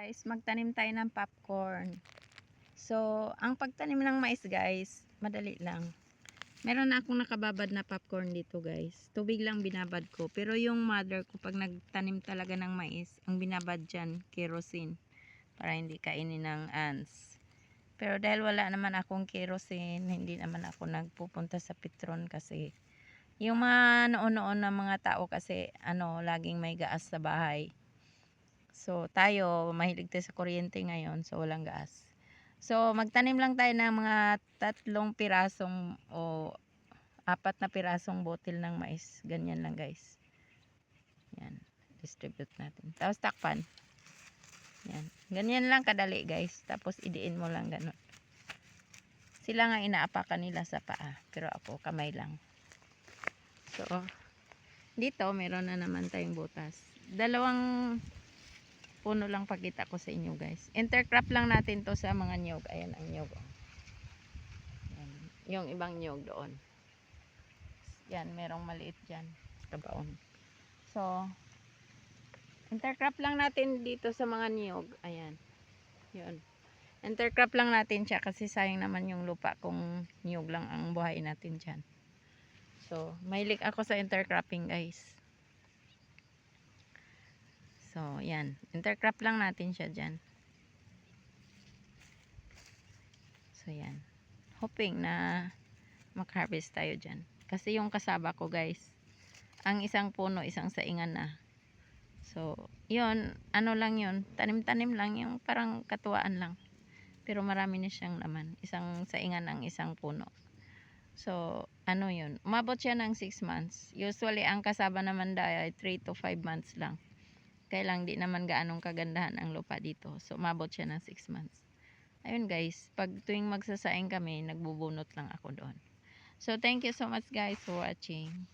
Guys, magtanim tayo ng popcorn. So, ang pagtanim ng mais guys, madali lang. Meron na akong nakababad na popcorn dito guys. Tubig lang binabad ko. Pero yung mother ko, pag nagtanim talaga ng mais, ang binabad dyan, kerosene. Para hindi kainin ng ants. Pero dahil wala naman akong kerosene, hindi naman ako nagpupunta sa Petron kasi yung mga noon-noon na mga tao kasi laging may gas sa bahay. So, tayo, mahilig tayo sa kuryente ngayon. So, walang gas. So, magtanim lang tayo ng mga 3 pirasong o 4 na pirasong botil ng mais. Ganyan lang, guys. Yan. Distribute natin. Tapos, takpan. Yan. Ganyan lang kadali, guys. Tapos, idiin mo lang ganun. Sila nga inaapakan nila sa paa. Pero ako, kamay lang. So, dito, meron na naman tayong butas. 2 puno lang pakita ko sa inyo guys. Intercrop lang natin to sa mga niyog. Ayan ang niyog. Ayan. Yung ibang niyog doon. Yan, merong maliit dyan. Kabaon. So, intercrop lang natin dito sa mga niyog. Ayan. Yun. Intercrop lang natin siya kasi sayang naman yung lupa kung niyog lang ang buhay natin dyan. So, mahilig ako sa intercropping guys. So, yan. Intercrop lang natin siya dyan. So, yan. Hoping na mag-harvest tayo dyan. Kasi yung kasaba ko guys, ang isang puno, isang saingan na. So, yun, lang yun. Tanim-tanim lang, yung parang katuwaan lang. Pero marami na siyang laman. Isang saingan ang isang puno. So, yun. Umabot siya ng 6 months. Usually, ang kasaba naman dahil 3 to 5 months lang. Kaya lang di naman gaanong kagandahan ang lupa dito. So, umabot siya ng 6 months. Ayun guys, pag tuwing magsasaing kami, nagbubunot lang ako doon. So, thank you so much guys for watching.